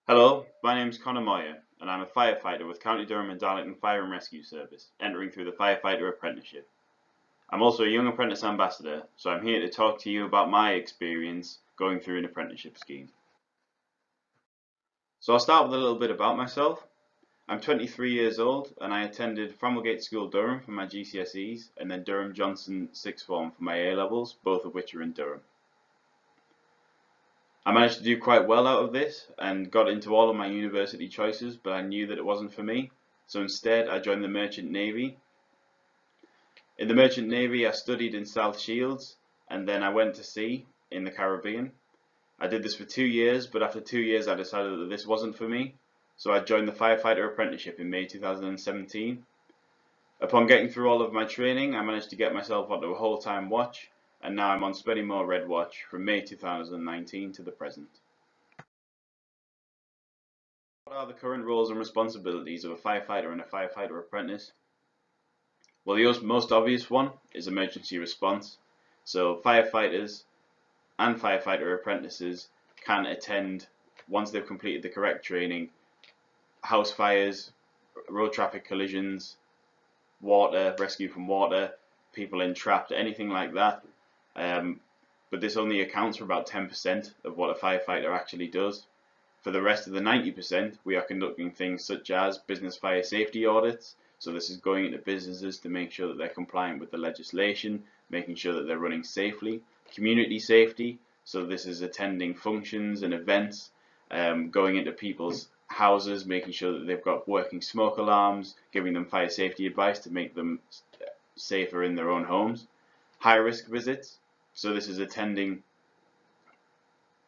Hello, my name is Moir, and I'm a firefighter with County Durham and Darlington Fire and Rescue Service, entering through the Firefighter Apprenticeship. I'm also a Young Apprentice Ambassador, so I'm here to talk to you about my experience going through an apprenticeship scheme. So I'll start with a little bit about myself. I'm 23 years old, and I attended Framwellgate School Durham for my GCSEs, and then Durham Johnson Sixth Form for my A-levels, both of which are in Durham. I managed to do quite well out of this and got into all of my university choices, but I knew that it wasn't for me. So instead, I joined the Merchant Navy. In the Merchant Navy, I studied in South Shields and then I went to sea in the Caribbean. I did this for 2 years, but after 2 years, I decided that this wasn't for me. So I joined the Firefighter Apprenticeship in May 2017. Upon getting through all of my training, I managed to get myself onto a whole-time watch, and now I'm on Spennymoor Red Watch from May 2019 to the present. What are the current roles and responsibilities of a firefighter and a firefighter apprentice? Well, the most obvious one is emergency response. So firefighters and firefighter apprentices can attend, once they've completed the correct training, house fires, road traffic collisions, water, rescue from water, people entrapped, anything like that. But this only accounts for about 10% of what a firefighter actually does. For the rest of the 90%, we are conducting things such as business fire safety audits. So this is going into businesses to make sure that they're compliant with the legislation, making sure that they're running safely. Community safety, so this is attending functions and events, going into people's houses, making sure that they've got working smoke alarms, giving them fire safety advice to make them safer in their own homes. High risk visits, so this is attending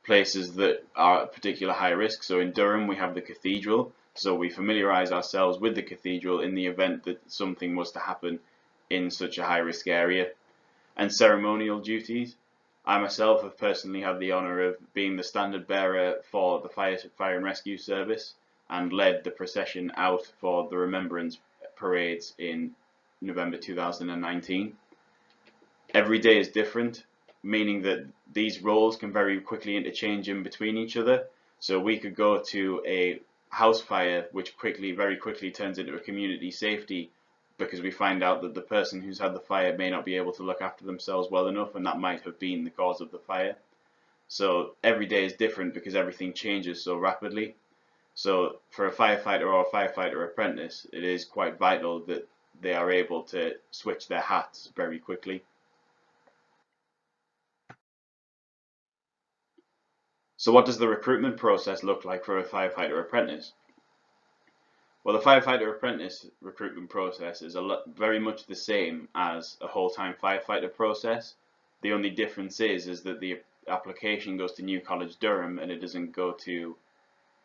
places that are at particular high risk. So in Durham we have the cathedral, so we familiarise ourselves with the cathedral in the event that something was to happen in such a high risk area. And ceremonial duties, I myself have personally had the honour of being the standard bearer for the fire and rescue service and led the procession out for the remembrance parades in November 2019. Every day is different, meaning that these roles can very quickly interchange in between each other. So we could go to a house fire, which very quickly turns into a community safety, because we find out that the person who's had the fire may not be able to look after themselves well enough, and that might have been the cause of the fire. So every day is different because everything changes so rapidly. So for a firefighter or a firefighter apprentice, it is quite vital that they are able to switch their hats very quickly. So what does the recruitment process look like for a firefighter apprentice? Well, the firefighter apprentice recruitment process is very much the same as a whole-time firefighter process. The only difference is that the application goes to New College Durham and it doesn't go to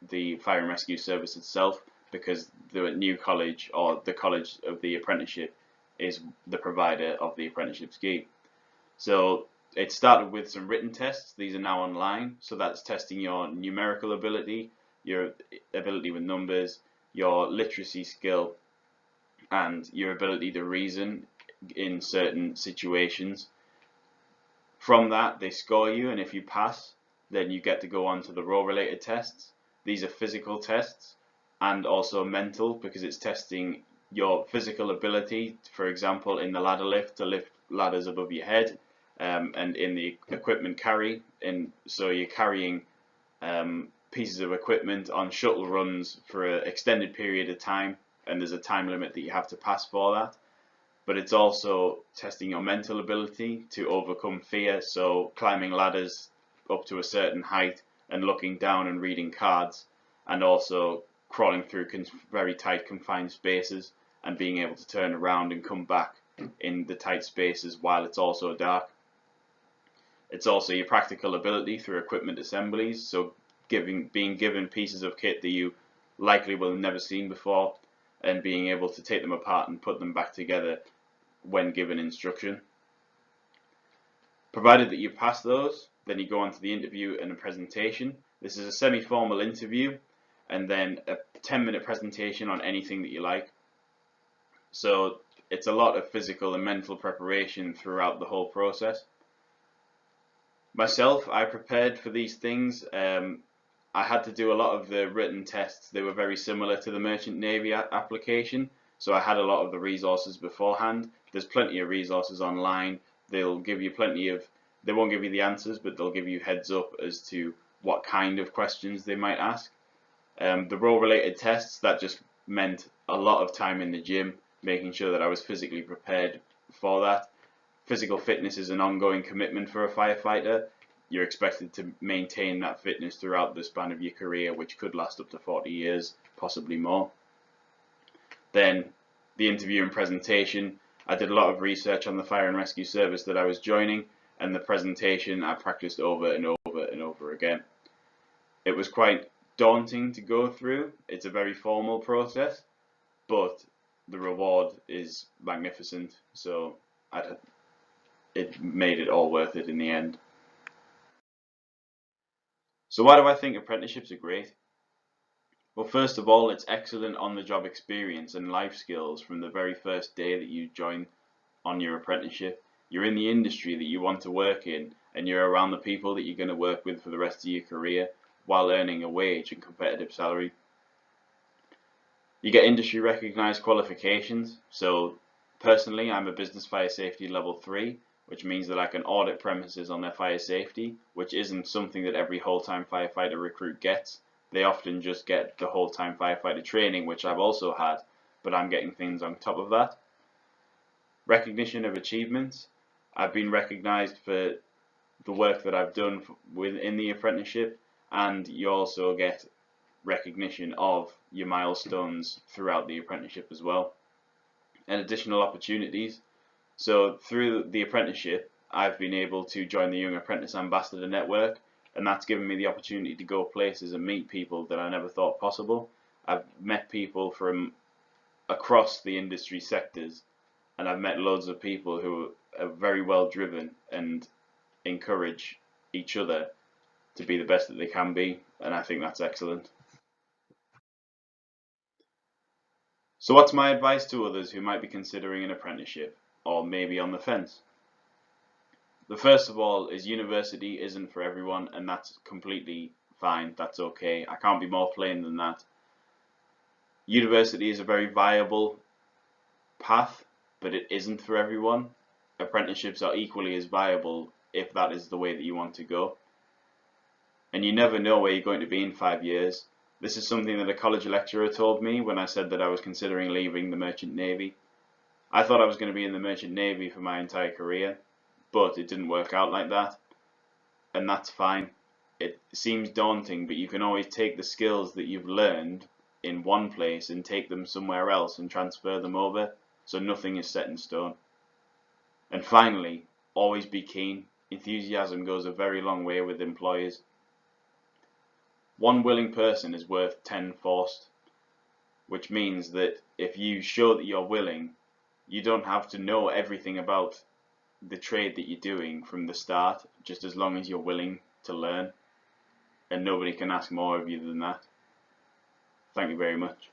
the Fire and Rescue Service itself, because the New College, or the College of the Apprenticeship, is the provider of the apprenticeship scheme. So it started with some written tests. These are now online, so that's testing your numerical ability, your ability with numbers, your literacy skill, and your ability to reason in certain situations. From that, they score you, and if you pass, then you get to go on to the role-related tests. These are physical tests and also mental, because it's testing your physical ability, for example, in the ladder lift, to lift ladders above your head, and in the equipment carry, so you're carrying pieces of equipment on shuttle runs for an extended period of time, and there's a time limit that you have to pass for that. But it's also testing your mental ability to overcome fear, so climbing ladders up to a certain height and looking down and reading cards, and also crawling through very tight confined spaces and being able to turn around and come back in the tight spaces while it's also dark. It's also your practical ability through equipment assemblies, so being given pieces of kit that you likely will have never seen before, and being able to take them apart and put them back together when given instruction. Provided that you pass those, then you go on to the interview and a presentation. This is a semi-formal interview and then a 10-minute presentation on anything that you like. So it's a lot of physical and mental preparation throughout the whole process. Myself, I prepared for these things I had to do a lot of the written tests. They were very similar to the Merchant Navy application, so I had a lot of the resources beforehand. There's plenty of resources online. They'll give you they won't give you the answers, but they'll give you heads up as to what kind of questions they might ask. The role-related tests, that just meant a lot of time in the gym, making sure that I was physically prepared for that. Physical fitness is an ongoing commitment for a firefighter. You're expected to maintain that fitness throughout the span of your career, which could last up to 40 years, possibly more. Then the interview and presentation. I did a lot of research on the fire and rescue service that I was joining, and the presentation I practiced over and over and over again. It was quite daunting to go through. It's a very formal process, but the reward is magnificent, so it made it all worth it in the end. So why do I think apprenticeships are great? Well, first of all, it's excellent on-the-job experience and life skills from the very first day that you join on your apprenticeship. You're in the industry that you want to work in, and you're around the people that you're going to work with for the rest of your career while earning a wage and competitive salary. You get industry recognized qualifications. So personally, I'm a business fire safety level 3, which means that I can audit premises on their fire safety, which isn't something that every whole-time firefighter recruit gets. They often just get the whole-time firefighter training, which I've also had, but I'm getting things on top of that. Recognition of achievements. I've been recognized for the work that I've done within the apprenticeship, and you also get recognition of your milestones throughout the apprenticeship as well, and additional opportunities. So through the apprenticeship, I've been able to join the Young Apprentice Ambassador network, and that's given me the opportunity to go places and meet people that I never thought possible. I've met people from across the industry sectors, and I've met loads of people who are very well driven and encourage each other to be the best that they can be, and I think that's excellent. So what's my advice to others who might be considering an apprenticeship, or maybe on the fence? The first of all is university isn't for everyone, and that's completely fine, that's okay. I can't be more plain than that. University is a very viable path, but it isn't for everyone. Apprenticeships are equally as viable if that is the way that you want to go. And you never know where you're going to be in 5 years. This is something that a college lecturer told me when I said that I was considering leaving the Merchant Navy. I thought I was going to be in the Merchant Navy for my entire career, but it didn't work out like that, and that's fine. It seems daunting, but you can always take the skills that you've learned in one place and take them somewhere else and transfer them over, so nothing is set in stone. And finally, always be keen. Enthusiasm goes a very long way with employers. One willing person is worth 10 forced, which means that if you show that you're willing, you don't have to know everything about the trade that you're doing from the start, just as long as you're willing to learn, and nobody can ask more of you than that. Thank you very much.